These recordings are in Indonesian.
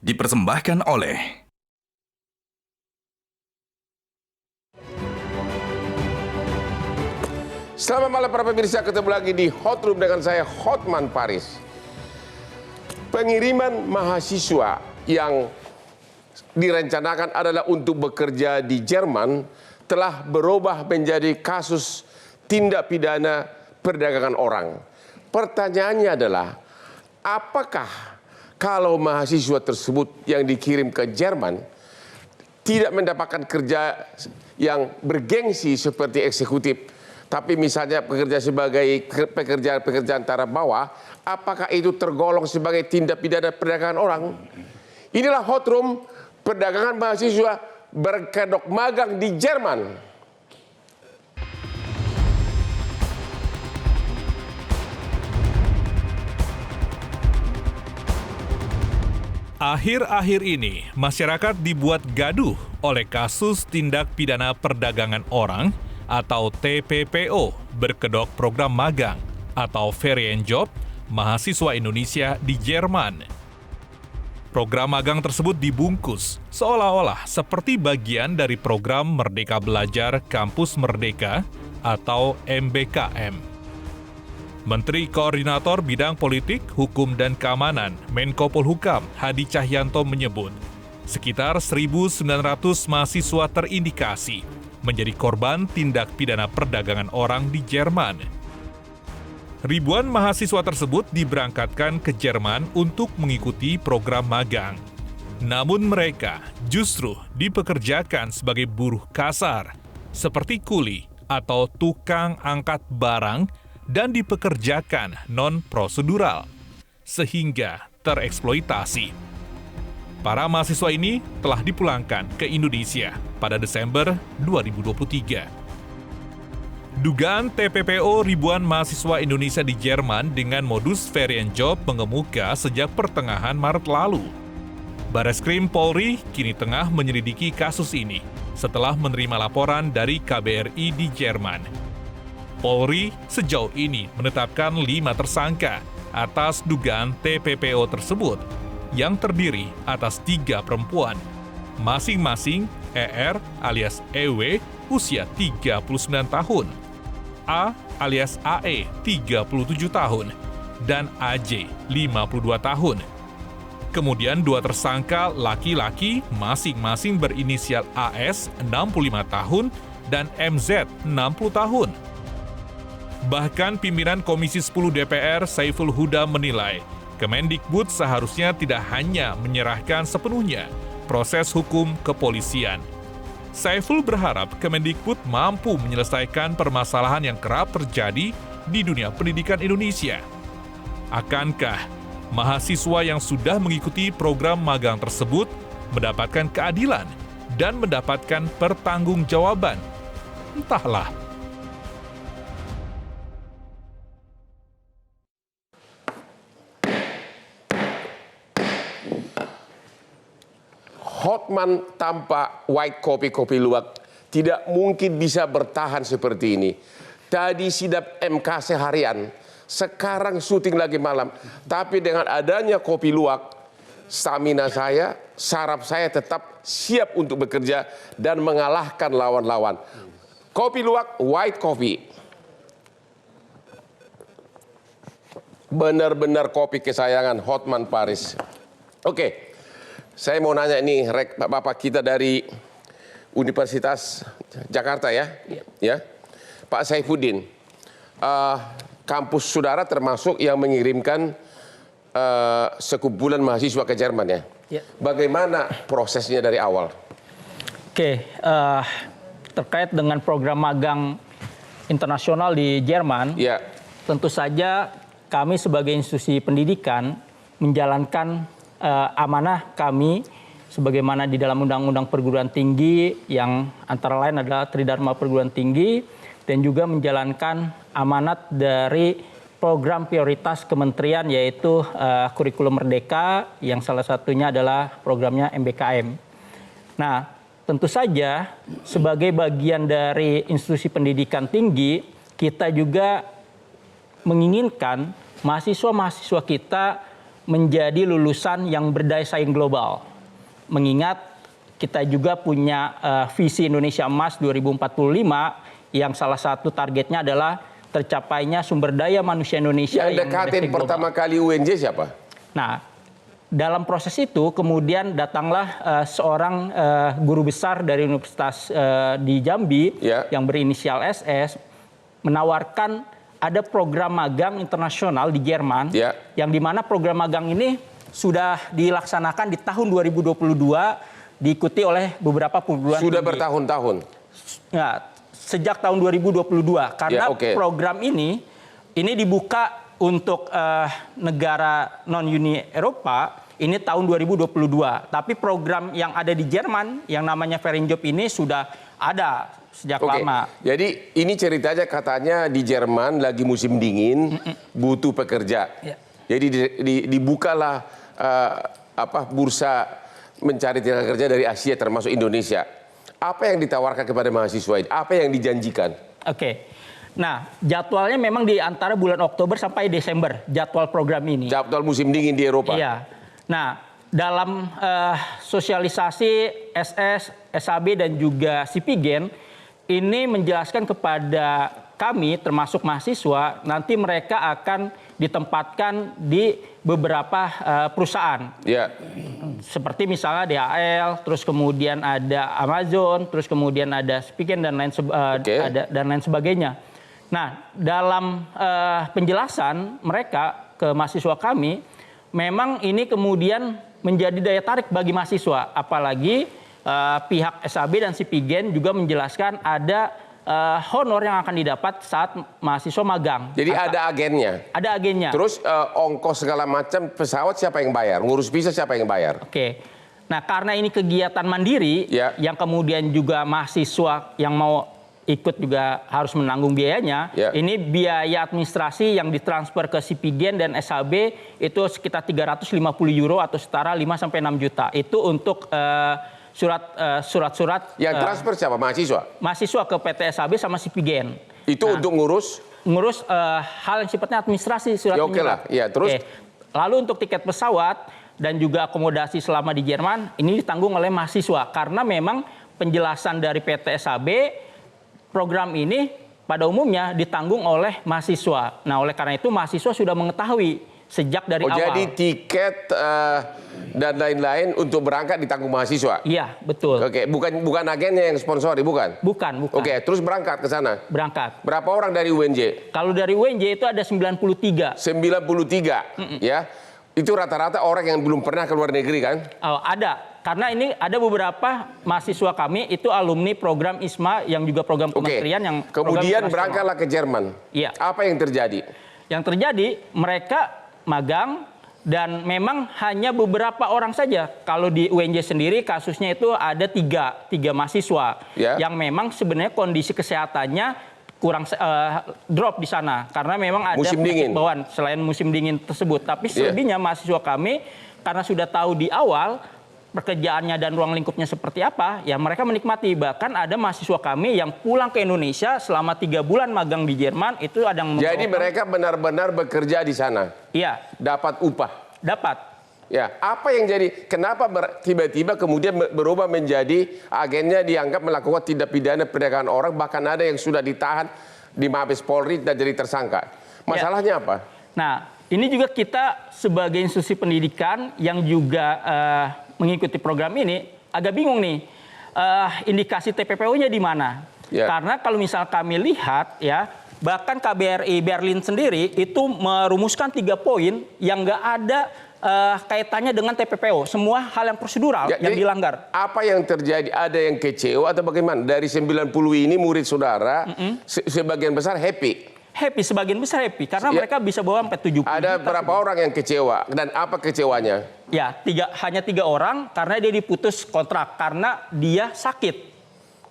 dipersembahkan oleh Selamat malam para pemirsa, ketemu lagi di Hot Room dengan saya Hotman Paris. Pengiriman mahasiswa yang direncanakan adalah untuk bekerja di Jerman telah berubah menjadi kasus tindak pidana perdagangan orang. Pertanyaannya adalah, apakah kalau mahasiswa tersebut yang dikirim ke Jerman tidak mendapatkan kerja yang bergengsi seperti eksekutif, tapi misalnya bekerja sebagai pekerjaan antara bawah, apakah itu tergolong sebagai tindak pidana perdagangan orang? Inilah Hot Room, perdagangan mahasiswa berkedok magang di Jerman. Akhir-akhir ini, masyarakat dibuat gaduh oleh kasus tindak pidana perdagangan orang atau TPPO berkedok program magang atau Ferienjob mahasiswa Indonesia di Jerman. Program magang tersebut dibungkus seolah-olah seperti bagian dari program Merdeka Belajar Kampus Merdeka atau MBKM. Menteri Koordinator Bidang Politik, Hukum dan Keamanan Menko Polhukam Hadi Cahyanto menyebut sekitar 1.900 mahasiswa terindikasi menjadi korban tindak pidana perdagangan orang di Jerman. Ribuan mahasiswa tersebut diberangkatkan ke Jerman untuk mengikuti program magang. Namun mereka justru dipekerjakan sebagai buruh kasar, seperti kuli atau tukang angkat barang dan dipekerjakan non-prosedural, sehingga tereksploitasi. Para mahasiswa ini telah dipulangkan ke Indonesia pada Desember 2023. Dugaan TPPO ribuan mahasiswa Indonesia di Jerman dengan modus Ferienjob mengemuka sejak pertengahan Maret lalu. Bareskrim Polri kini tengah menyelidiki kasus ini setelah menerima laporan dari KBRI di Jerman. Polri sejauh ini menetapkan 5 tersangka atas dugaan TPPO tersebut, yang terdiri atas 3 perempuan, masing-masing ER alias EW usia 39 tahun, A alias AE 37 tahun, dan AJ 52 tahun. Kemudian 2 tersangka laki-laki masing-masing berinisial AS 65 tahun dan MZ 60 tahun. Bahkan pimpinan Komisi 10 DPR Saiful Huda menilai Kemendikbud seharusnya tidak hanya menyerahkan sepenuhnya proses hukum kepolisian. Saiful berharap Kemendikbud mampu menyelesaikan permasalahan yang kerap terjadi di dunia pendidikan Indonesia. Akankah mahasiswa yang sudah mengikuti program magang tersebut mendapatkan keadilan dan mendapatkan pertanggungjawaban? Entahlah. Hotman tanpa white kopi luwak tidak mungkin bisa bertahan seperti ini. Tadi sidap MK seharian, sekarang syuting lagi malam. Tapi dengan adanya kopi luwak, stamina saya, saraf saya tetap siap untuk bekerja dan mengalahkan lawan-lawan. Kopi luwak, white coffee. Benar-benar kopi kesayangan Hotman Paris. Oke. Saya mau nanya nih, Bapak kita dari Universitas Jakarta ya, Pak Saifuddin. Kampus saudara termasuk yang mengirimkan sekumpulan mahasiswa ke Jerman ya. Bagaimana prosesnya dari awal? Oke, terkait dengan program magang internasional di Jerman, tentu saja kami sebagai institusi pendidikan menjalankan amanah kami sebagaimana di dalam Undang-Undang Perguruan Tinggi yang antara lain adalah Tridharma Perguruan Tinggi dan juga menjalankan amanat dari program prioritas kementerian yaitu Kurikulum Merdeka yang salah satunya adalah programnya MBKM. Nah, tentu saja sebagai bagian dari institusi pendidikan tinggi kita juga menginginkan mahasiswa-mahasiswa kita menjadi lulusan yang berdaya saing global. Mengingat kita juga punya visi Indonesia Emas 2045 yang salah satu targetnya adalah tercapainya sumber daya manusia Indonesia yang dekatin pertama kali UNJ siapa? Nah, dalam proses itu kemudian datanglah seorang guru besar dari Universitas di Jambi yang berinisial SS menawarkan ada program magang internasional di Jerman yang dimana program magang ini sudah dilaksanakan di tahun 2022 diikuti oleh beberapa perguruan tinggi. Sudah bertahun-tahun? Nah, sejak tahun 2022 karena program ini dibuka untuk negara non-Uni Eropa ini tahun 2022. Tapi program yang ada di Jerman yang namanya Ferienjob ini sudah ada sejak lama. Jadi ini ceritanya katanya di Jerman lagi musim dingin, butuh pekerja. Jadi dibukalah bursa mencari tenaga kerja dari Asia termasuk Indonesia. Apa yang ditawarkan kepada mahasiswa ini? Apa yang dijanjikan? Nah, jadwalnya memang di antara bulan Oktober sampai Desember, jadwal program ini. Jadwal musim dingin di Eropa. Iya. Nah, dalam sosialisasi SS, SAB dan juga Sipigen ini menjelaskan kepada kami termasuk mahasiswa nanti mereka akan ditempatkan di beberapa perusahaan. Seperti misalnya DHL, terus kemudian ada Amazon, terus kemudian ada Sipigen dan lain sebagainya. Nah, dalam penjelasan mereka ke mahasiswa kami, memang ini kemudian menjadi daya tarik bagi mahasiswa, apalagi pihak SAB dan Sipigen juga menjelaskan ada honor yang akan didapat saat mahasiswa magang. Jadi ada agennya? Ada agennya. Terus ongkos segala macam pesawat siapa yang bayar? Ngurus visa siapa yang bayar? Nah, karena ini kegiatan mandiri yang kemudian juga mahasiswa yang mau ikut juga harus menanggung biayanya. Ini biaya administrasi yang ditransfer ke Sipigen dan SAB itu sekitar 350 euro atau setara 5 sampai 6 juta. Itu untuk surat-surat yang transfer siapa? Mahasiswa? Mahasiswa ke PT SAB sama Sipigen. Itu untuk ngurus hal yang sifatnya administrasi surat menyurat. Terus lalu untuk tiket pesawat dan juga akomodasi selama di Jerman ini ditanggung oleh mahasiswa karena memang penjelasan dari PT SAB program ini pada umumnya ditanggung oleh mahasiswa. Nah, oleh karena itu mahasiswa sudah mengetahui sejak dari awal. Jadi tiket dan lain-lain untuk berangkat ditanggung mahasiswa? Iya, betul. Bukan agennya yang sponsori, bukan? Bukan. Terus berangkat ke sana? Berangkat. Berapa orang dari UNJ? Kalau dari UNJ itu ada 93. 93, ya. Itu rata-rata orang yang belum pernah ke luar negeri kan? Ada. Karena ini ada beberapa mahasiswa kami itu alumni program ISMA yang juga program kementerian yang kemudian berangkatlah ke Jerman. Apa yang terjadi? Yang terjadi mereka magang dan memang hanya beberapa orang saja. Kalau di UNJ sendiri kasusnya itu ada tiga mahasiswa yang memang sebenarnya kondisi kesehatannya kurang drop di sana karena memang ada musim dingin bawaan selain musim dingin tersebut. Tapi selebihnya mahasiswa kami karena sudah tahu di awal pekerjaannya dan ruang lingkupnya seperti apa, ya mereka menikmati. Bahkan ada mahasiswa kami yang pulang ke Indonesia selama 3 bulan magang di Jerman, itu ada yang jadi mereka benar-benar bekerja di sana? Iya. Dapat upah? Dapat. Ya, apa yang jadi, kenapa tiba-tiba kemudian berubah menjadi agennya dianggap melakukan tindak pidana perdagangan orang, bahkan ada yang sudah ditahan di Mabes Polri dan jadi tersangka. Masalahnya apa? Nah, ini juga kita sebagai institusi pendidikan yang juga mengikuti program ini agak bingung nih indikasi TPPO-nya di mana? Karena kalau misal kami lihat bahkan KBRI Berlin sendiri itu merumuskan 3 poin yang nggak ada kaitannya dengan TPPO. Semua hal yang prosedural yang dilanggar. Apa yang terjadi? Ada yang kecewa atau bagaimana? Dari 90 ini murid saudara sebagian besar happy. Sebagian besar happy karena mereka bisa bawa sampai 70 juta. Ada berapa orang yang kecewa dan apa kecewanya? Hanya 3 orang karena dia diputus kontrak karena dia sakit.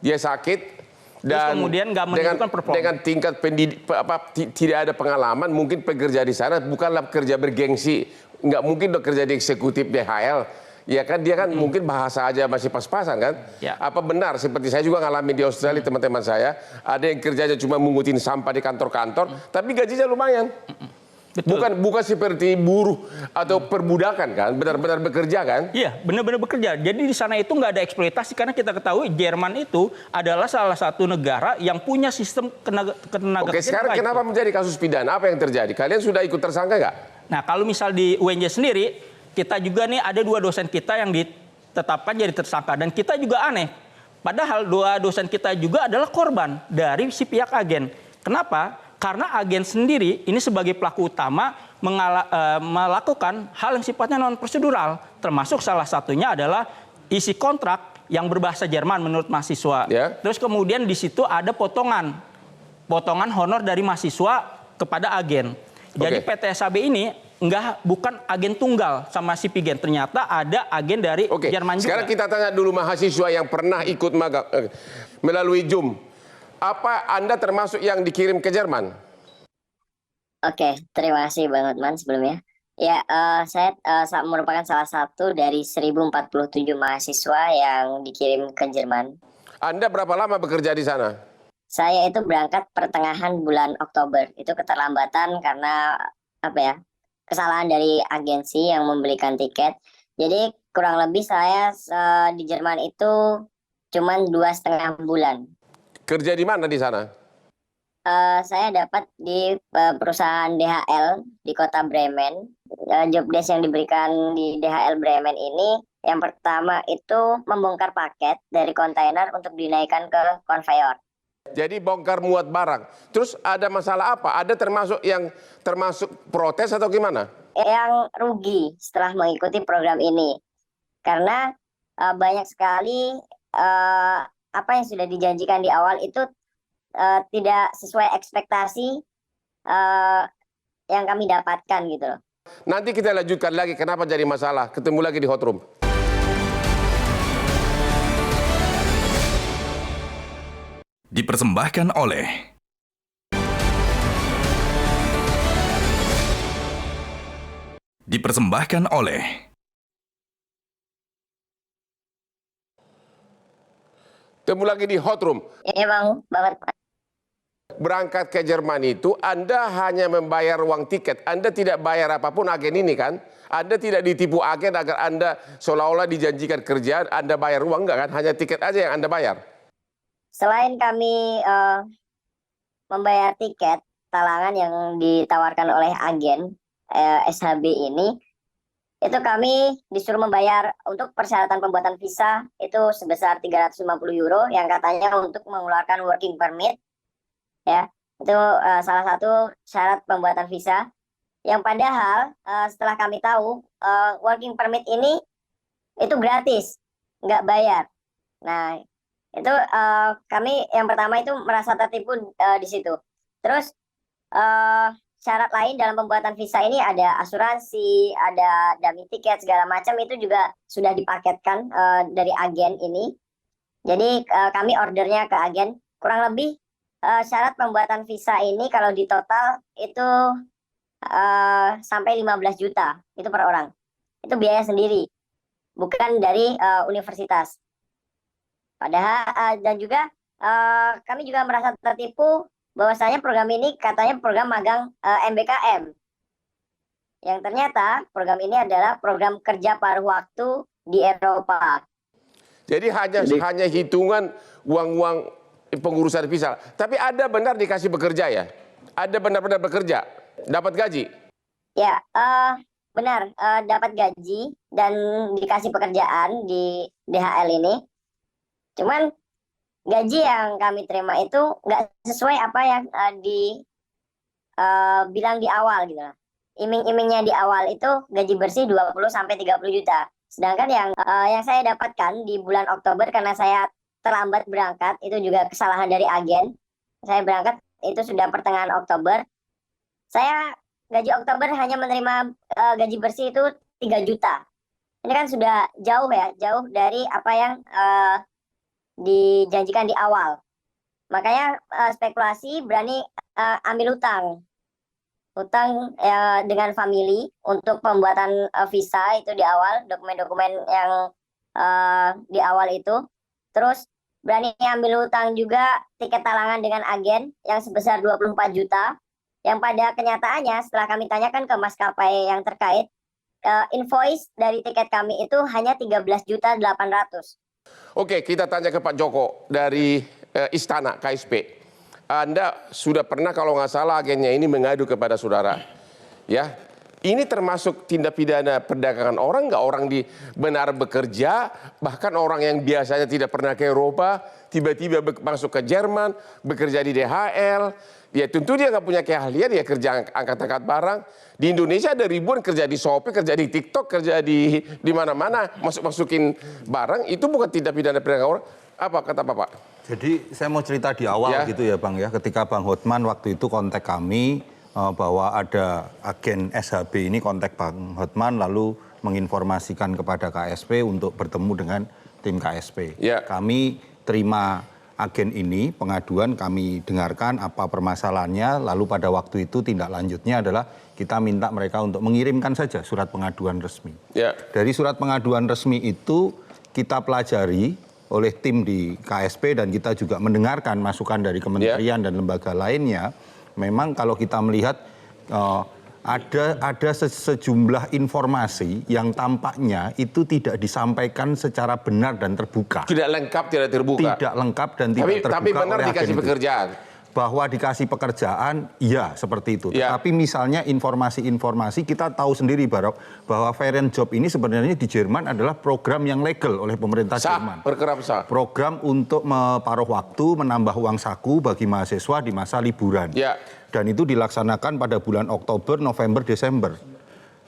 Dia sakit dan kemudian nggak menunjukkan performa. Dengan tingkat tidak ada pengalaman, mungkin pekerja di sana bukanlah pekerja bergengsi, nggak mungkin bekerja di eksekutif DHL. Ya kan dia kan mungkin bahasa aja masih pas-pasan kan? Apa benar seperti saya juga ngalamin di Australia teman-teman saya, ada yang kerjanya cuma mengutin sampah di kantor-kantor, tapi gajinya lumayan. Betul. Bukan seperti buruh atau perbudakan kan, benar-benar bekerja kan? Iya, benar-benar bekerja. Jadi di sana itu nggak ada eksploitasi karena kita ketahui Jerman itu adalah salah satu negara yang punya sistem ketenaga Oke, sekarang kenapa menjadi kasus pidana? Apa yang terjadi? Kalian sudah ikut tersangka nggak? Nah, kalau misal di UNJ sendiri, kita juga nih ada 2 dosen kita yang ditetapkan jadi tersangka dan kita juga aneh. Padahal 2 dosen kita juga adalah korban dari si pihak agen. Kenapa? Karena agen sendiri ini sebagai pelaku utama melakukan hal yang sifatnya non prosedural, termasuk salah satunya adalah isi kontrak yang berbahasa Jerman menurut mahasiswa. Yeah. Terus kemudian di situ ada potongan honor dari mahasiswa kepada agen. Jadi PT SAB ini bukan agen tunggal sama si Pigen, ternyata ada agen dari Jerman juga. Sekarang kita tanya dulu mahasiswa yang pernah ikut magang melalui Zoom. Apa Anda termasuk yang dikirim ke Jerman? Oke, terima kasih Bang Hotman sebelumnya. Ya, saya merupakan salah satu dari 1047 mahasiswa yang dikirim ke Jerman. Anda berapa lama bekerja di sana? Saya itu berangkat pertengahan bulan Oktober. Itu keterlambatan karena kesalahan dari agensi yang membelikan tiket. Jadi kurang lebih saya di Jerman itu cuma 2,5 bulan. Kerja di mana di sana? Saya dapat di perusahaan DHL di kota Bremen. Job desk yang diberikan di DHL Bremen ini, yang pertama itu membongkar paket dari kontainer untuk dinaikkan ke konveyor. Jadi bongkar muat barang. Terus ada masalah apa? Ada termasuk protes atau gimana? Yang rugi setelah mengikuti program ini. Karena banyak sekali apa yang sudah dijanjikan di awal itu tidak sesuai ekspektasi yang kami dapatkan gitu loh. Nanti kita lanjutkan lagi kenapa jadi masalah. Ketemu lagi di Hot Room. Dipersembahkan oleh Ketemu lagi di Hot Room. Iya Bang, banget. Berangkat ke Jerman itu Anda hanya membayar uang tiket. Anda tidak bayar apapun agen ini kan? Anda tidak ditipu agen agar Anda seolah-olah dijanjikan kerjaan, Anda bayar uang enggak kan? Hanya tiket aja yang Anda bayar. Selain kami membayar tiket talangan yang ditawarkan oleh agen SHB ini, itu kami disuruh membayar untuk persyaratan pembuatan visa itu sebesar 350 euro yang katanya untuk mengeluarkan working permit. Ya, itu salah satu syarat pembuatan visa. Yang padahal setelah kami tahu working permit ini itu gratis, nggak bayar. Nah, itu kami yang pertama itu merasa tertipu di situ. Terus syarat lain dalam pembuatan visa ini ada asuransi, ada dummy tiket segala macam itu juga sudah dipaketkan dari agen ini. Jadi kami ordernya ke agen kurang lebih syarat pembuatan visa ini kalau di total itu sampai 15 juta itu per orang. Itu biaya sendiri, bukan dari universitas. Padahal dan juga kami juga merasa tertipu bahwasanya program ini katanya program magang MBKM. Yang ternyata program ini adalah program kerja paruh waktu di Eropa. Jadi hanya hitungan uang-uang pengurusan visa. Tapi ada benar dikasih bekerja ya? Ada benar-benar bekerja? Dapat gaji? Ya, benar. Dapat gaji dan dikasih pekerjaan di DHL ini. Cuman gaji yang kami terima itu nggak sesuai apa yang bilang di awal gitu. Iming-imingnya di awal itu gaji bersih 20-30 juta. Sedangkan yang saya dapatkan di bulan Oktober karena saya terlambat berangkat, itu juga kesalahan dari agen. Saya berangkat itu sudah pertengahan Oktober. Saya gaji Oktober hanya menerima gaji bersih itu 3 juta. Ini kan sudah jauh ya, jauh dari apa yang dijanjikan di awal. Makanya spekulasi berani ambil utang dengan family untuk pembuatan visa itu di awal, dokumen-dokumen yang di awal itu. Terus berani ambil utang juga tiket talangan dengan agen yang sebesar 24 juta. Yang pada kenyataannya setelah kami tanyakan ke maskapai yang terkait, invoice dari tiket kami itu hanya 13.800.000. Oke, kita tanya ke Pak Joko dari Istana KSP. Anda sudah pernah kalau nggak salah agennya ini mengadu kepada saudara, ya. Ini termasuk tindak pidana perdagangan orang nggak? Orang di benar bekerja, bahkan orang yang biasanya tidak pernah ke Eropa, tiba-tiba masuk ke Jerman, bekerja di DHL. Ya tentu dia nggak punya keahlian, dia kerja angkat-angkat barang. Di Indonesia ada ribuan kerja di Shopee, kerja di TikTok, kerja di mana-mana, masukin barang. Itu bukan tindak pidana perdagangan orang. Apa kata Bapak? Jadi saya mau cerita di awal gitu ya Bang ya. Ketika Bang Hotman waktu itu kontak kami bahwa ada agen SHB ini kontak Bang Hotman lalu menginformasikan kepada KSP untuk bertemu dengan tim KSP. Kami terima agen ini, pengaduan kami dengarkan apa permasalahannya, lalu pada waktu itu tindak lanjutnya adalah kita minta mereka untuk mengirimkan saja surat pengaduan resmi. Dari surat pengaduan resmi itu kita pelajari oleh tim di KSP dan kita juga mendengarkan masukan dari kementerian dan lembaga lainnya. Memang kalau kita melihat ada sejumlah informasi yang tampaknya itu tidak disampaikan secara benar dan terbuka. Tidak lengkap, tidak terbuka. Tidak lengkap dan tidak terbuka. Tapi benar dikasih pekerjaan. Bahwa dikasih pekerjaan, ya seperti itu. Tapi misalnya informasi-informasi kita tahu sendiri bahwa Fair and Job ini sebenarnya di Jerman adalah program yang legal oleh pemerintah Jerman. Sah. Program untuk paruh waktu, menambah uang saku bagi mahasiswa di masa liburan. Dan itu dilaksanakan pada bulan Oktober, November, Desember.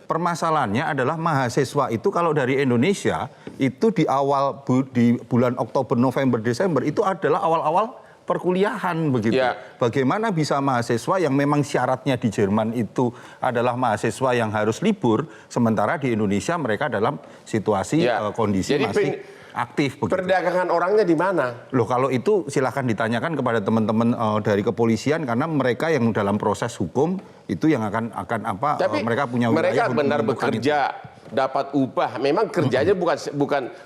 Permasalahannya adalah mahasiswa itu kalau dari Indonesia itu di bulan Oktober, November, Desember itu adalah awal-awal perkuliahan begitu. Bagaimana bisa mahasiswa yang memang syaratnya di Jerman itu adalah mahasiswa yang harus libur, sementara di Indonesia mereka dalam situasi kondisi masih aktif begitu. Perdagangan orangnya di mana? Loh kalau itu silakan ditanyakan kepada teman-teman dari kepolisian karena mereka yang dalam proses hukum itu yang akan Tapi mereka punya wilayah mereka benar bekerja, dapat upah. Memang kerjanya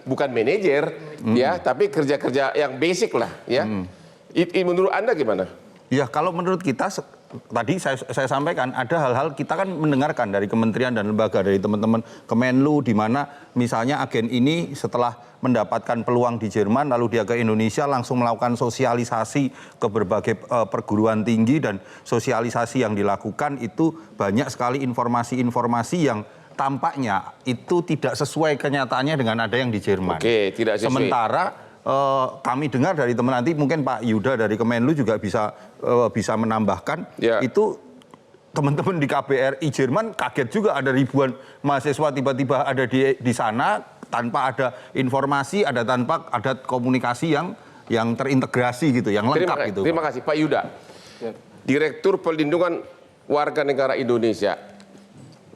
bukan manajer ya, tapi kerja-kerja yang basic lah ya. Menurut Anda gimana? Ya kalau menurut kita tadi saya sampaikan ada hal-hal kita kan mendengarkan dari kementerian dan lembaga dari teman-teman Kemenlu di mana misalnya agen ini setelah mendapatkan peluang di Jerman lalu dia ke Indonesia langsung melakukan sosialisasi ke berbagai perguruan tinggi dan sosialisasi yang dilakukan itu banyak sekali informasi-informasi yang tampaknya itu tidak sesuai kenyataannya dengan ada yang di Jerman. Oke, tidak sesuai. Sementara kami dengar dari teman nanti mungkin Pak Yuda dari Kemenlu juga bisa menambahkan itu teman-teman di KBRI Jerman kaget juga ada ribuan mahasiswa tiba-tiba ada di sana tanpa ada informasi, tanpa ada komunikasi yang terintegrasi gitu, yang lengkap gitu. Terima kasih Pak Yuda. Direktur Perlindungan Warga Negara Indonesia.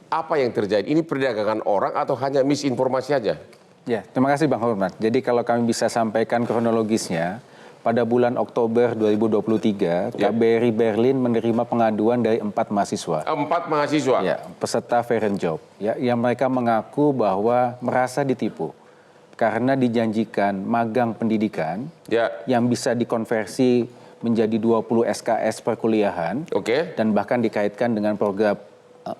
Apa yang terjadi? Ini perdagangan orang atau hanya misinformasi saja? Ya, terima kasih Bang Hormat. Jadi kalau kami bisa sampaikan kronologisnya, pada bulan Oktober 2023, KBRI Berlin menerima pengaduan dari 4 mahasiswa. 4 mahasiswa? Ya, peserta Fair and Job. Ya, yang mereka mengaku bahwa merasa ditipu karena dijanjikan magang pendidikan yang bisa dikonversi menjadi 20 SKS perkuliahan dan bahkan dikaitkan dengan program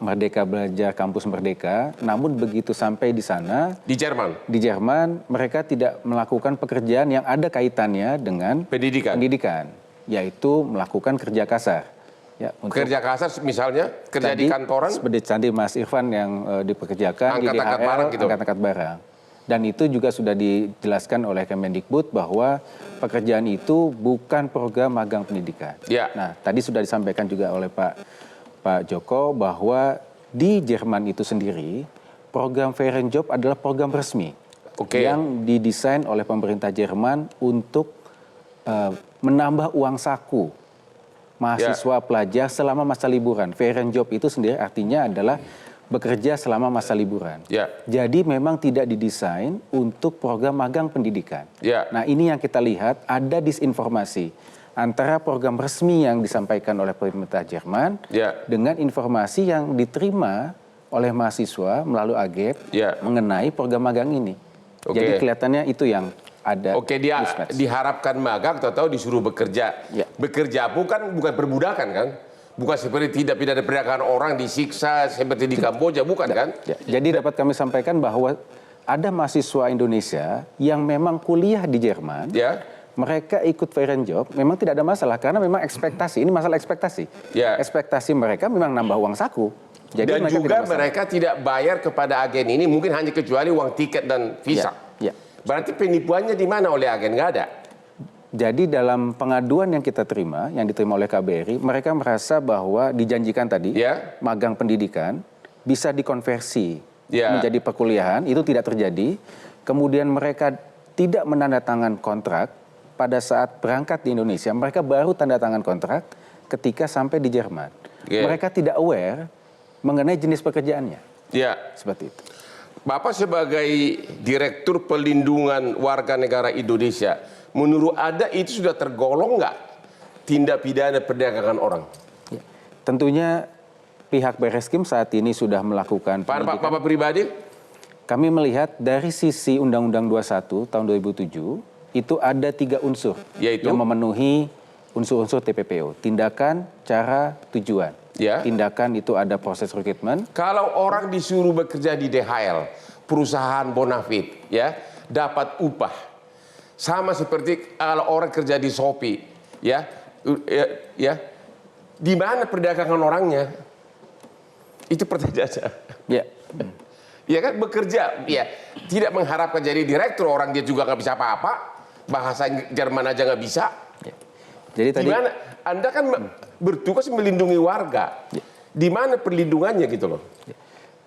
Merdeka Belajar Kampus Merdeka, namun begitu sampai di sana di Jerman mereka tidak melakukan pekerjaan yang ada kaitannya dengan pendidikan, yaitu melakukan kerja kasar. Ya, kerja kasar misalnya kerja di kantoran seperti tadi Mas Irfan yang dipekerjakan di DHL, angkat-angkat barang. Dan itu juga sudah dijelaskan oleh Kemendikbud bahwa pekerjaan itu bukan program magang pendidikan. Nah, tadi sudah disampaikan juga oleh Pak Joko bahwa di Jerman itu sendiri program Fair and Job adalah program resmi yang didesain oleh pemerintah Jerman untuk menambah uang saku mahasiswa pelajar selama masa liburan. Fair and Job itu sendiri artinya adalah bekerja selama masa liburan. Jadi memang tidak didesain untuk program magang pendidikan. Nah ini yang kita lihat ada disinformasi antara program resmi yang disampaikan oleh pemerintah Jerman dengan informasi yang diterima oleh mahasiswa melalui AGEP mengenai program magang ini. Jadi kelihatannya itu yang ada. Dia diharapkan magang atau disuruh bekerja. Bekerja bukan perbudakan kan? Bukan seperti tindak pidana perdagangan orang disiksa seperti di Kamboja, bukan kan? Ya, jadi dapat kami sampaikan bahwa ada mahasiswa Indonesia yang memang kuliah di Jerman, ya. Mereka ikut Ferienjob, memang tidak ada masalah karena memang ekspektasi, ini masalah ekspektasi. Ya. Ekspektasi mereka memang nambah uang saku. Jadi Dan juga mereka tidak bayar kepada agen ini mungkin hanya kecuali uang tiket dan visa. Ya. Berarti penipuannya di mana oleh agen? Nggak ada. Jadi dalam pengaduan yang kita terima, yang diterima oleh KBRI, mereka merasa bahwa dijanjikan tadi, magang pendidikan bisa dikonversi menjadi perkuliahan, itu tidak terjadi. Kemudian mereka tidak menandatangan kontrak pada saat berangkat di Indonesia, mereka baru tanda tangan kontrak ketika sampai di Jerman. Mereka tidak aware mengenai jenis pekerjaannya. Ya. Seperti itu. Bapak sebagai Direktur Pelindungan Warga Negara Indonesia, menurut Anda itu sudah tergolong nggak tindak pidana perdagangan orang? Ya. Tentunya pihak Bareskrim saat ini sudah melakukan penyidikan. Bapak pribadi? Kami melihat dari sisi Undang-Undang 21 tahun 2007, itu ada 3 unsur yang memenuhi unsur-unsur TPPO. Tindakan, cara, tujuan. Tindakan itu ada proses rekrutmen. Kalau orang disuruh bekerja di DHL, perusahaan bonafit, dapat upah. Sama seperti kalau orang kerja di Shopee, di mana perdagangan orangnya? Itu pertanyaannya. Ya kan bekerja, tidak mengharapkan jadi direktur, orang dia juga nggak bisa apa-apa, bahasa Jerman aja nggak bisa. Jadi tadi dimana Anda kan bertugas melindungi warga, di mana perlindungannya gitu loh?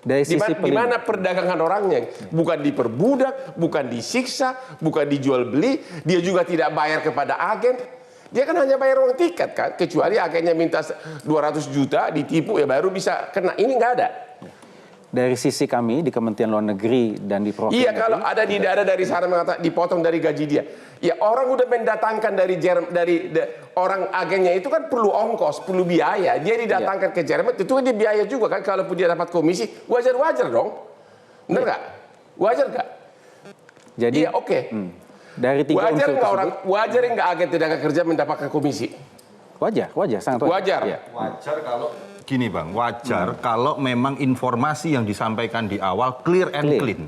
Dari sisi di mana perdagangan orangnya? Bukan diperbudak, bukan disiksa, bukan dijual beli, dia juga tidak bayar kepada agen. Dia kan hanya bayar uang tiket kan, kecuali agennya minta 200 juta ditipu ya baru bisa kena. Ini nggak ada. Dari sisi kami di Kementerian Luar Negeri dan di Provinsi. Iya, kalau ada dari sana mengatakan dipotong dari gaji dia. Ya orang udah mendatangkan dari orang agennya itu kan perlu ongkos, perlu biaya. Dia didatangkan ke Jerman, itu kan dia biaya juga kan. Kalaupun dia dapat komisi, wajar-wajar dong. Benar nggak? Wajar nggak? Jadi iya, oke. Dari 3 wajar unsur nggak tersebut, wajar nggak agen tenaga kerja mendapatkan komisi? Wajar, sangat wajar. Wajar kalau gini Bang, wajar kalau memang informasi yang disampaikan di awal clear and clean.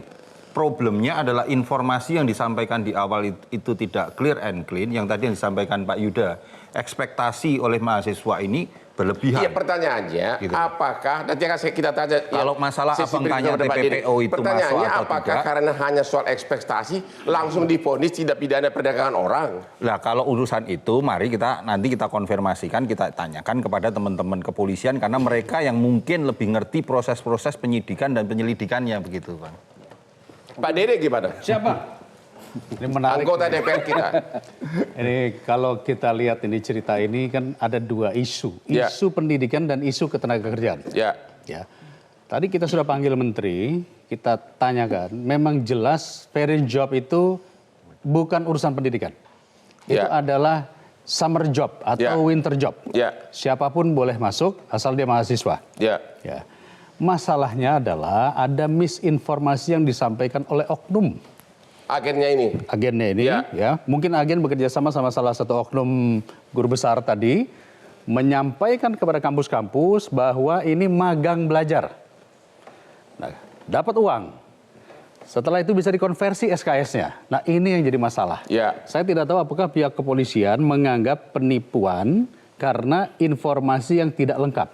Problemnya adalah informasi yang disampaikan di awal itu tidak clear and clean. Yang tadi yang disampaikan Pak Yuda, ekspektasi oleh mahasiswa ini berlebihan. Iya, pertanyaannya, gitu. Apakah nanti akan kita tanya kalau masalah abang tanya TPPO itu pertanyaannya masuk atau apakah tidak? karena hanya soal ekspektasi langsung divonis tidak pidana perdagangan orang? Nah, kalau urusan itu mari nanti kita konfirmasikan, kita tanyakan kepada teman-teman kepolisian karena mereka yang mungkin lebih ngerti proses-proses penyidikan dan penyelidikannya begitu, Bang. Pak Dede gimana? Siapa? Ini menarik. Anggota DPR kita. Ini kalau kita lihat ini cerita ini kan ada 2 isu. Isu pendidikan dan isu ketenagakerjaan. Ya. Tadi kita sudah panggil menteri, kita tanyakan, memang jelas Ferienjob itu bukan urusan pendidikan. Itu adalah summer job atau winter job. Siapapun boleh masuk asal dia mahasiswa. Masalahnya adalah ada misinformasi yang disampaikan oleh oknum. Agennya ini, ya. Mungkin agen bekerja sama salah satu oknum guru besar tadi, menyampaikan kepada kampus-kampus bahwa ini magang belajar. Nah, dapat uang. Setelah itu bisa dikonversi SKS-nya. Nah, ini yang jadi masalah. Saya tidak tahu apakah pihak kepolisian menganggap penipuan karena informasi yang tidak lengkap.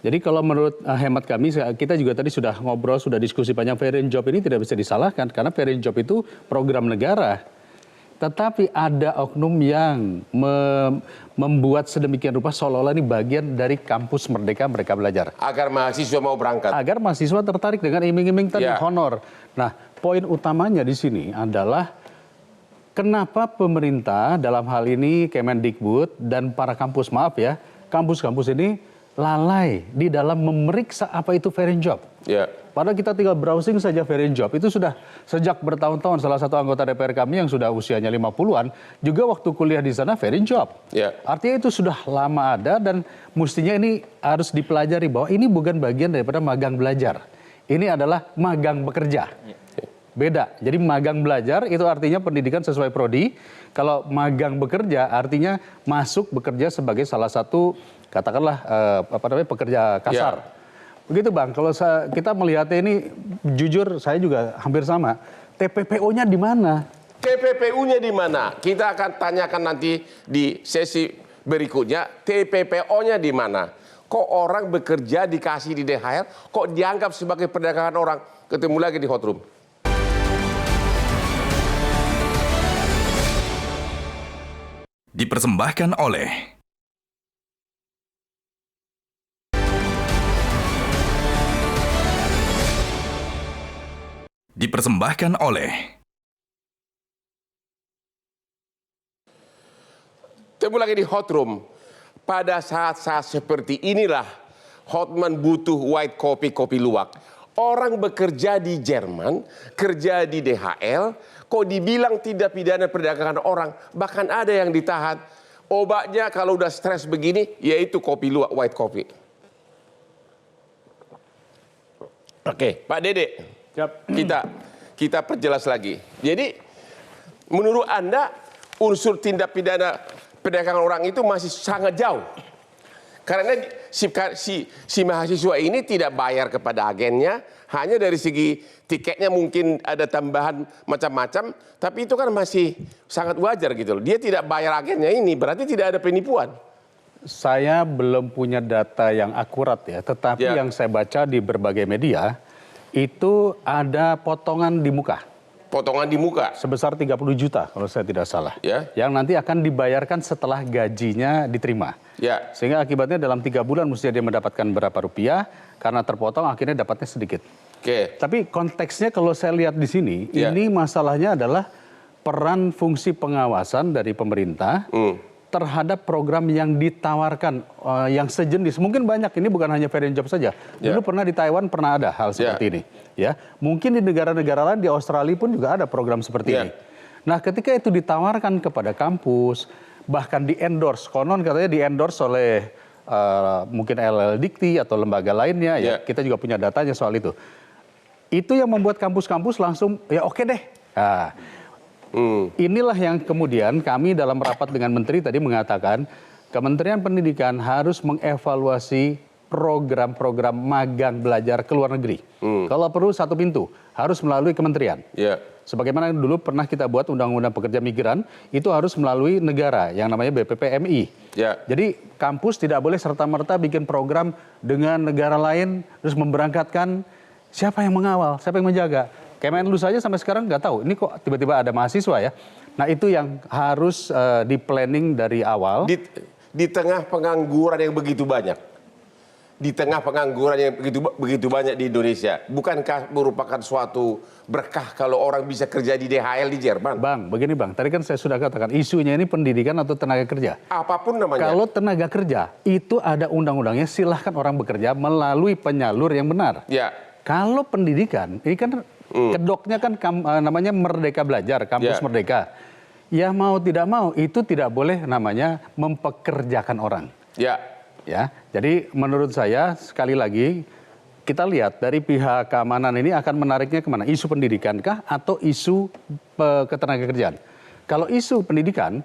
Jadi kalau menurut hemat kami, kita juga tadi sudah ngobrol, sudah diskusi panjang, Ferienjob ini tidak bisa disalahkan karena Ferienjob itu program negara. Tetapi ada oknum yang membuat sedemikian rupa seolah-olah ini bagian dari kampus Merdeka Mereka Belajar. Agar mahasiswa mau berangkat. Agar mahasiswa tertarik dengan iming-iming tadi, honor. Nah, poin utamanya di sini adalah kenapa pemerintah dalam hal ini Kemendikbud dan para kampus, kampus-kampus ini lalai di dalam memeriksa apa itu Ferienjob. Padahal kita tinggal browsing saja Ferienjob. Itu sudah sejak bertahun-tahun. Salah satu anggota DPR kami yang sudah usianya 50-an, juga waktu kuliah di sana Ferienjob. Artinya itu sudah lama ada dan mestinya ini harus dipelajari bahwa ini bukan bagian daripada magang belajar. Ini adalah magang bekerja. beda. Jadi magang belajar itu artinya pendidikan sesuai prodi. Kalau magang bekerja artinya masuk bekerja sebagai salah satu katakanlah pekerja kasar. Begitu Bang, kalau kita melihatnya ini jujur saya juga hampir sama. TPPO-nya di mana? TPPU-nya di mana? Kita akan tanyakan nanti di sesi berikutnya. TPPO-nya di mana? Kok orang bekerja dikasih di DHL, kok dianggap sebagai perdagangan orang? Ketemu lagi di Hot Room. Dipersembahkan oleh Ketemu lagi di Hot Room. Pada saat-saat seperti inilah Hotman butuh white coffee, kopi luwak. Orang bekerja di Jerman, kerja di DHL, kok dibilang tidak pidana perdagangan orang. Bahkan ada yang ditahan. Obatnya kalau udah stres begini, yaitu kopi luwak, white coffee. Oke, Pak Dede, kita perjelas lagi. Jadi, menurut Anda, unsur tindak pidana perdagangan orang itu masih sangat jauh. Karena si mahasiswa ini tidak bayar kepada agennya, hanya dari segi tiketnya mungkin ada tambahan macam-macam, tapi itu kan masih sangat wajar gitu loh. Dia tidak bayar agennya ini, berarti tidak ada penipuan. Saya belum punya data yang akurat ya, tetapi yang saya baca di berbagai media, itu ada potongan di muka. Potongan di muka? Sebesar 30 juta kalau saya tidak salah. Ya. Yang nanti akan dibayarkan setelah gajinya diterima. Ya. Sehingga akibatnya dalam 3 bulan mesti dia mendapatkan berapa rupiah, karena terpotong akhirnya dapatnya sedikit. Oke. Tapi konteksnya kalau saya lihat di sini, ini masalahnya adalah peran fungsi pengawasan dari pemerintah terhadap program yang ditawarkan yang sejenis. Mungkin banyak, ini bukan hanya Varian Job saja. Dulu pernah di Taiwan pernah ada hal seperti ini. Ya, mungkin di negara-negara lain, di Australia pun juga ada program seperti ini. Nah, ketika itu ditawarkan kepada kampus, bahkan di-endorse, konon katanya di-endorse oleh mungkin LL Dikti atau lembaga lainnya, ya kita juga punya datanya soal itu. Itu yang membuat kampus-kampus langsung, ya oke deh. Nah, inilah yang kemudian kami dalam rapat dengan Menteri tadi mengatakan, Kementerian Pendidikan harus mengevaluasi program-program magang belajar ke luar negeri. Kalau perlu satu pintu, harus melalui kementerian. Sebagaimana dulu pernah kita buat Undang-Undang Pekerja Migran, itu harus melalui negara yang namanya BPPMI. Jadi kampus tidak boleh serta-merta bikin program dengan negara lain, terus memberangkatkan siapa yang mengawal, siapa yang menjaga. Kemenlu saja sampai sekarang nggak tahu, ini kok tiba-tiba ada mahasiswa ya. Nah itu yang harus di-planning dari awal. Di tengah pengangguran yang begitu banyak. Di tengah pengangguran yang begitu banyak di Indonesia, bukankah merupakan suatu berkah kalau orang bisa kerja di DHL di Jerman? Bang, begini Bang, tadi kan saya sudah katakan isunya ini pendidikan atau tenaga kerja. Apapun namanya. Kalau tenaga kerja, itu ada undang-undangnya, silahkan orang bekerja melalui penyalur yang benar. Kalau pendidikan, ini kan kedoknya kan namanya Merdeka Belajar, Kampus Merdeka. Ya mau tidak mau, itu tidak boleh namanya mempekerjakan orang. Ya, jadi menurut saya sekali lagi kita lihat dari pihak keamanan ini akan menariknya kemana? Isu pendidikan kah atau isu ketenagakerjaan? Kalau isu pendidikan,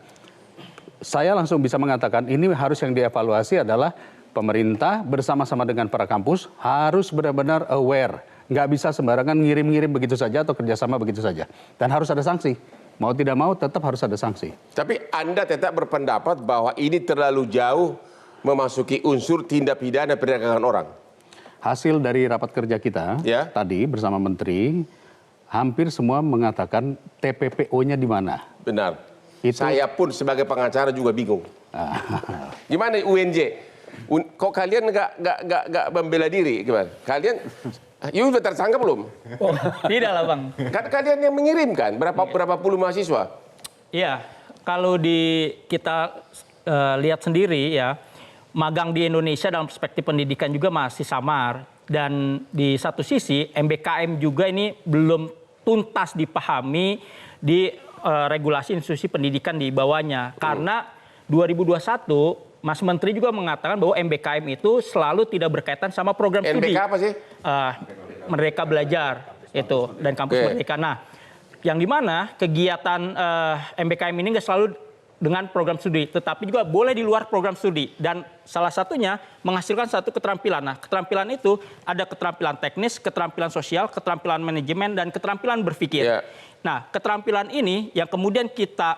saya langsung bisa mengatakan ini harus yang dievaluasi adalah pemerintah bersama-sama dengan para kampus harus benar-benar aware. Nggak bisa sembarangan ngirim-ngirim begitu saja atau kerjasama begitu saja. Dan harus ada sanksi. Mau tidak mau tetap harus ada sanksi. Tapi Anda tetap berpendapat bahwa ini terlalu jauh memasuki unsur tindak pidana perdagangan orang. Hasil dari rapat kerja kita tadi bersama Menteri, hampir semua mengatakan TPPO-nya di mana. Benar. Saya pun sebagai pengacara juga bingung. Gimana UNJ? Kok kalian nggak membela diri? Gimana? Kalian, sudah tersangka belum? Oh, tidak lah Bang. Kan kalian yang mengirimkan berapa puluh mahasiswa? Iya, kalau kita lihat sendiri ya. Magang di Indonesia dalam perspektif pendidikan juga masih samar. Dan di satu sisi MBKM juga ini belum tuntas dipahami di regulasi institusi pendidikan di bawahnya. Karena 2021 Mas Menteri juga mengatakan bahwa MBKM itu selalu tidak berkaitan sama program studi. MBK apa sih? Merdeka Belajar. Itu dan kampus Merdeka. Nah, yang dimana kegiatan MBKM ini nggak selalu dengan program studi, tetapi juga boleh di luar program studi. Dan salah satunya menghasilkan satu keterampilan. Nah, keterampilan itu ada keterampilan teknis, keterampilan sosial, keterampilan manajemen, dan keterampilan berpikir. Nah, keterampilan ini yang kemudian kita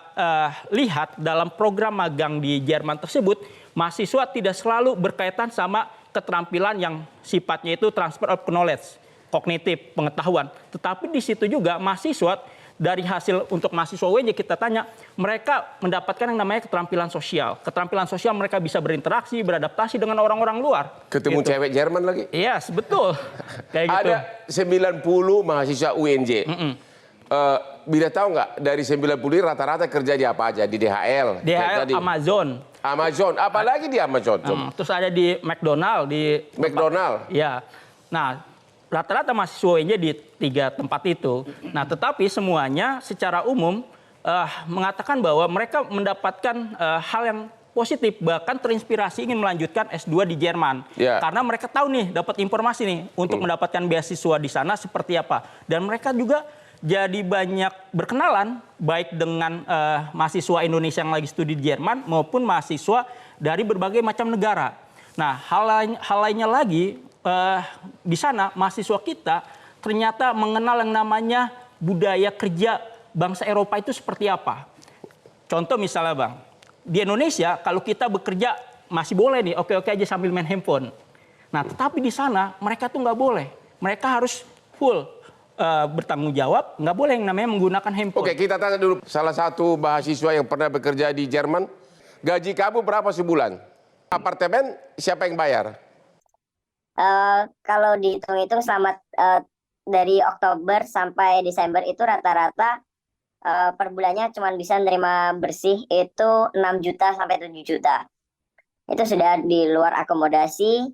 lihat dalam program magang di Jerman tersebut, mahasiswa tidak selalu berkaitan sama keterampilan yang sifatnya itu transfer of knowledge, kognitif, pengetahuan. Tetapi di situ juga mahasiswa dari hasil untuk mahasiswa UNJ kita tanya, mereka mendapatkan yang namanya keterampilan sosial. Keterampilan sosial mereka bisa berinteraksi, beradaptasi dengan orang-orang luar. Ketemu cewek Jerman lagi? Iya, betul. Kayak gitu. Ada 90 mahasiswa UNJ. Bila tahu nggak dari 90 ini rata-rata kerja di apa aja? Di DHL? DHL, Amazon. Amazon, apalagi di Amazon? Terus ada di McDonald. Ya. Nah, rata-rata mahasiswa UNJ di 3 tempat itu. Nah, tetapi semuanya secara umum mengatakan bahwa mereka mendapatkan hal yang positif, bahkan terinspirasi ingin melanjutkan S2 di Jerman. Karena mereka tahu nih, dapat informasi nih untuk mendapatkan beasiswa di sana seperti apa. Dan mereka juga jadi banyak berkenalan baik dengan mahasiswa Indonesia yang lagi studi di Jerman maupun mahasiswa dari berbagai macam negara. Nah, hal lainnya lagi, di sana mahasiswa kita ternyata mengenal yang namanya budaya kerja bangsa Eropa itu seperti apa. Contoh misalnya Bang, di Indonesia kalau kita bekerja masih boleh nih oke-oke aja sambil main handphone. Nah, tetapi di sana mereka tuh nggak boleh. Mereka harus full bertanggung jawab, nggak boleh yang namanya menggunakan handphone. Oke, kita tanya dulu salah satu mahasiswa yang pernah bekerja di Jerman. Gaji kamu berapa sebulan? Apartemen siapa yang bayar? Kalau dihitung-hitung selama dari Oktober sampai Desember itu rata-rata per bulannya cuma bisa nerima bersih itu 6 juta sampai 7 juta. Itu sudah di luar akomodasi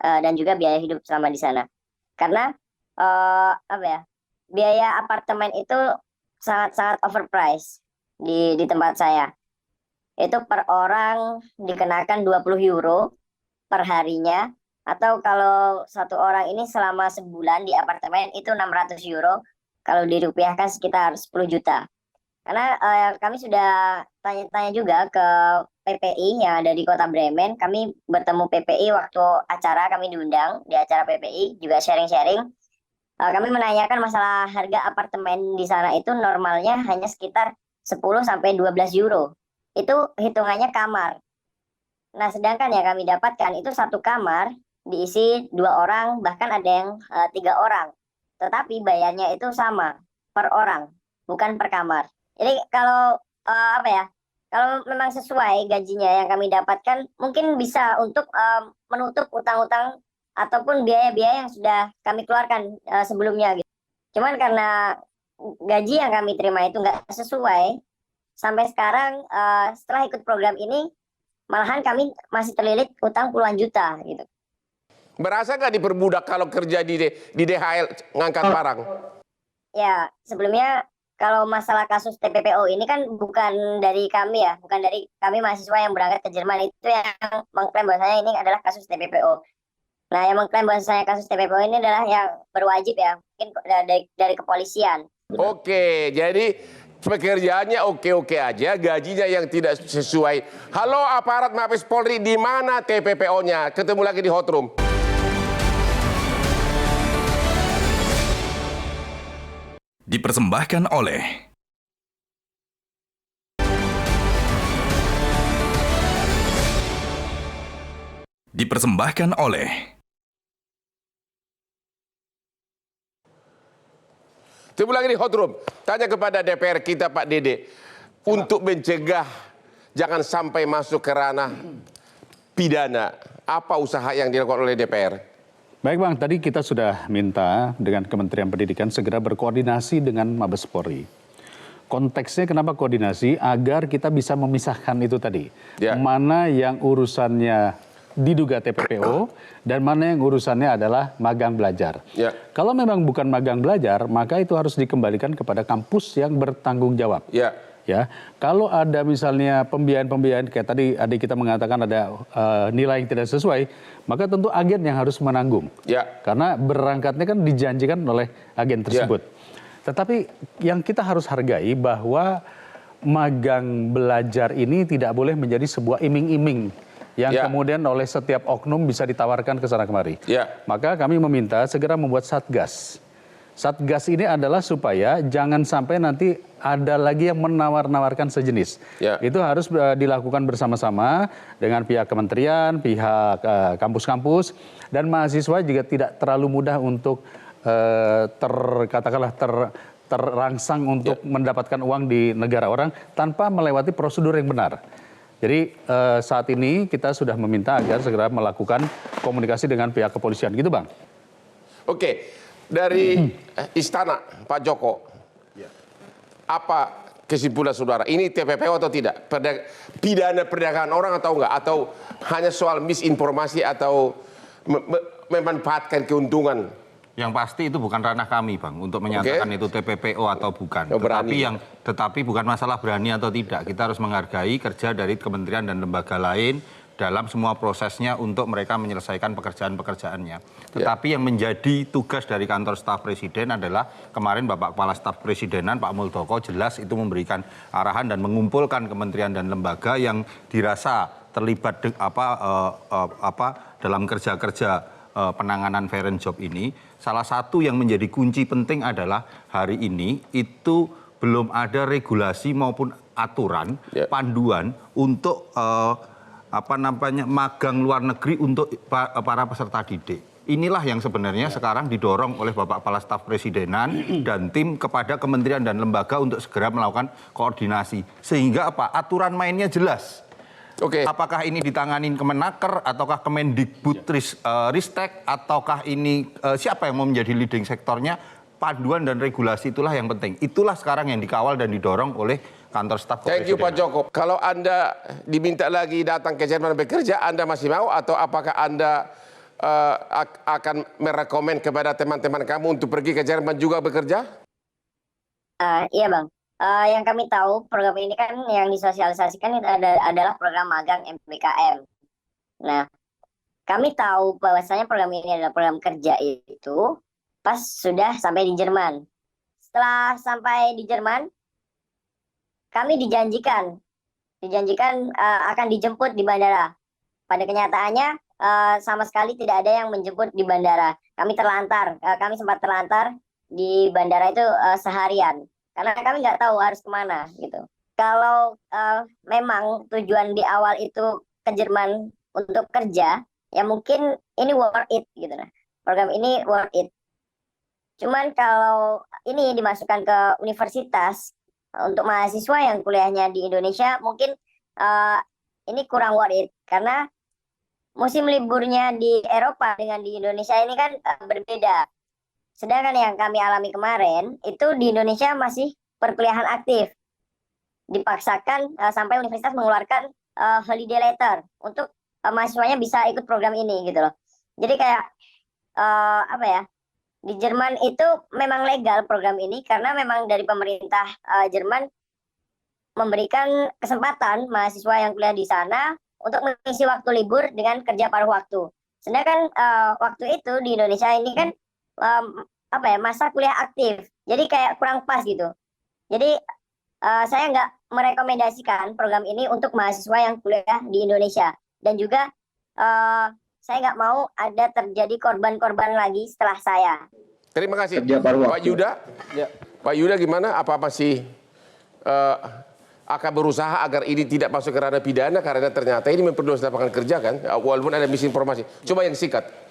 dan juga biaya hidup selama di sana. Karena biaya apartemen itu sangat overpriced di tempat saya. Itu per orang dikenakan 20 euro per harinya. Atau kalau satu orang ini selama sebulan di apartemen itu 600 euro. Kalau dirupiahkan sekitar 10 juta. Karena kami sudah tanya-tanya juga ke PPI yang ada di Kota Bremen. Kami bertemu PPI waktu acara, kami diundang di acara PPI, juga sharing-sharing. Kami menanyakan masalah harga apartemen di sana itu normalnya hanya sekitar 10 sampai 12 euro. Itu hitungannya kamar. Nah, sedangkan yang kami dapatkan itu satu kamar diisi 2 orang, bahkan ada yang 3 orang. Tetapi bayarnya itu sama per orang, bukan per kamar. Jadi kalau kalau memang sesuai gajinya yang kami dapatkan, mungkin bisa untuk menutup utang-utang ataupun biaya-biaya yang sudah kami keluarkan sebelumnya gitu. Cuman karena gaji yang kami terima itu nggak sesuai, sampai sekarang setelah ikut program ini malahan kami masih terlilit utang puluhan juta gitu. Berasa nggak diperbudak kalau kerja di DHL ngangkat barang? Ya, sebelumnya kalau masalah kasus TPPO ini kan bukan dari kami ya, bukan dari kami mahasiswa yang berangkat ke Jerman, itu yang mengklaim bahwasanya ini adalah kasus TPPO. Nah, yang mengklaim bahwasanya kasus TPPO ini adalah yang berwajib ya, mungkin dari kepolisian. Oke, jadi pekerjaannya oke-oke aja, gajinya yang tidak sesuai. Halo aparat Mabes Polri, di mana TPPO-nya? Ketemu lagi di Hot Room. Dipersembahkan oleh Ketemu lagi di Hot Room. Tanya kepada DPR kita Pak Dede, untuk mencegah jangan sampai masuk ke ranah pidana, apa usaha yang dilakukan oleh DPR? Baik Bang, tadi kita sudah minta dengan Kementerian Pendidikan segera berkoordinasi dengan Mabes Polri. Konteksnya kenapa koordinasi? Agar kita bisa memisahkan itu tadi. Mana yang urusannya diduga TPPO dan mana yang urusannya adalah magang belajar. Kalau memang bukan magang belajar, maka itu harus dikembalikan kepada kampus yang bertanggung jawab. ya. Kalau ada misalnya pembiayaan-pembiayaan kayak tadi adik kita mengatakan ada nilai yang tidak sesuai, maka tentu agen yang harus menanggung. Ya. Karena berangkatnya kan dijanjikan oleh agen tersebut. Tetapi yang kita harus hargai bahwa magang belajar ini tidak boleh menjadi sebuah iming-iming yang kemudian oleh setiap oknum bisa ditawarkan ke sana kemari. Maka kami meminta segera membuat satgas. Satgas ini adalah supaya jangan sampai nanti ada lagi yang menawar-nawarkan sejenis. Itu harus dilakukan bersama-sama dengan pihak kementerian, pihak kampus-kampus, dan mahasiswa juga tidak terlalu mudah untuk terangsang untuk mendapatkan uang di negara orang tanpa melewati prosedur yang benar. Jadi saat ini kita sudah meminta agar segera melakukan komunikasi dengan pihak kepolisian, gitu Bang. Oke, dari Istana Pak Joko, apa kesimpulan saudara? Ini TPPO atau tidak? Pidana perdagangan orang atau enggak? Atau hanya soal misinformasi atau memanfaatkan keuntungan? Yang pasti itu bukan ranah kami, Bang, untuk menyatakan itu TPPO atau bukan. Tetapi bukan masalah berani atau tidak. Kita harus menghargai kerja dari kementerian dan lembaga lain dalam semua prosesnya untuk mereka menyelesaikan pekerjaan-pekerjaannya. Tetapi yang menjadi tugas dari kantor staf presiden adalah kemarin Bapak Kepala Staf Presidenan Pak Muldoko jelas itu memberikan arahan dan mengumpulkan kementerian dan lembaga yang dirasa terlibat dalam kerja-kerja penanganan fair and job ini. Salah satu yang menjadi kunci penting adalah hari ini itu belum ada regulasi maupun aturan panduan untuk magang luar negeri untuk para peserta didik. Inilah yang sebenarnya sekarang didorong oleh Bapak Kepala Staf Presidenan dan tim kepada kementerian dan lembaga untuk segera melakukan koordinasi. Sehingga aturan mainnya jelas. Apakah ini ditanganin Kemenaker, ataukah Kemendikbud Ristek, ataukah ini siapa yang mau menjadi leading sektornya? Panduan dan regulasi itulah yang penting. Itulah sekarang yang dikawal dan didorong oleh kantor staf kepresidenan. Thank you Pak Joko. Kalau Anda diminta lagi datang ke Jerman bekerja, Anda masih mau atau apakah Anda akan merekomen kepada teman-teman kamu untuk pergi ke Jerman juga bekerja? Iya Bang. Yang kami tahu program ini kan yang disosialisasikan adalah program magang MBKM. Nah, kami tahu bahwasanya program ini adalah program kerja itu pas sudah sampai di Jerman. Setelah sampai di Jerman, kami dijanjikan akan dijemput di bandara. Pada kenyataannya sama sekali tidak ada yang menjemput di bandara. Kami sempat terlantar di bandara itu seharian. Karena kami nggak tahu harus kemana gitu. Kalau memang tujuan di awal itu ke Jerman untuk kerja, ya mungkin ini worth it gitu. Nah, program ini worth it. Cuman kalau ini dimasukkan ke universitas untuk mahasiswa yang kuliahnya di Indonesia, mungkin ini kurang worth it karena musim liburnya di Eropa dengan di Indonesia ini kan berbeda. Sedangkan yang kami alami kemarin, itu di Indonesia masih perkuliahan aktif. Dipaksakan sampai universitas mengeluarkan holiday letter untuk mahasiswanya bisa ikut program ini gitu loh. Jadi kayak di Jerman itu memang legal program ini karena memang dari pemerintah Jerman memberikan kesempatan mahasiswa yang kuliah di sana untuk mengisi waktu libur dengan kerja paruh waktu. Sedangkan waktu itu di Indonesia ini kan masa kuliah aktif, jadi kayak kurang pas gitu. Jadi saya nggak merekomendasikan program ini untuk mahasiswa yang kuliah di Indonesia, dan juga saya nggak mau ada terjadi korban-korban lagi setelah saya. Terima kasih Pak Yuda. Pak Yuda gimana? Apa masih akan berusaha agar ini tidak masuk ke ranah pidana karena ternyata ini memperluas lapangan kerja kan, walaupun ada misinformasi. Coba yang singkat.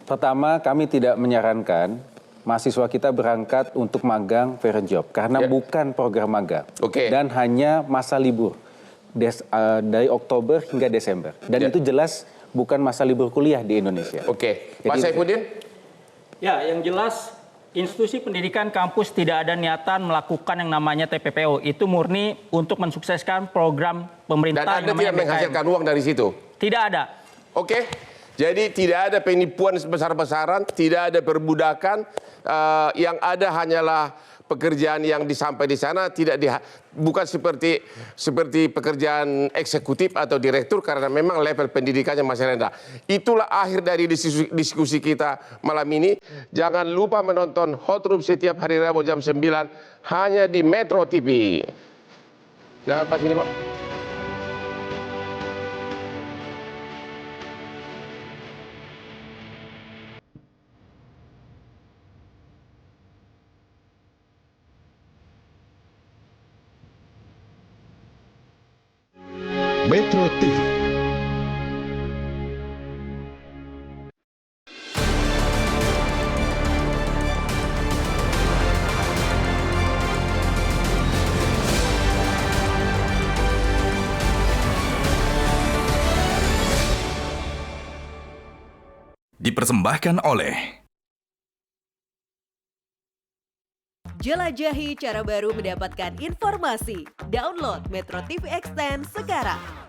Pertama, kami tidak menyarankan mahasiswa kita berangkat untuk magang fair and job karena bukan program magang dan hanya masa libur dari Oktober hingga Desember, dan itu jelas bukan masa libur kuliah di Indonesia. Pak Saifuddin? Ya, yang jelas institusi pendidikan kampus tidak ada niatan melakukan yang namanya TPPO. Itu murni untuk mensukseskan program pemerintah. Dan Anda tidak menghasilkan uang dari situ? Tidak ada. Jadi tidak ada penipuan sebesar-besaran, tidak ada perbudakan, yang ada hanyalah pekerjaan yang disampai di sana bukan seperti pekerjaan eksekutif atau direktur karena memang level pendidikannya masih rendah. Itulah akhir dari diskusi kita malam ini. Jangan lupa menonton Hot Room setiap hari Rabu jam 9 hanya di Metro TV. Jangan pas ini, Pak. Metro TV. Dipersembahkan oleh Jelajahi cara baru mendapatkan informasi. Download Metro TV Extend sekarang.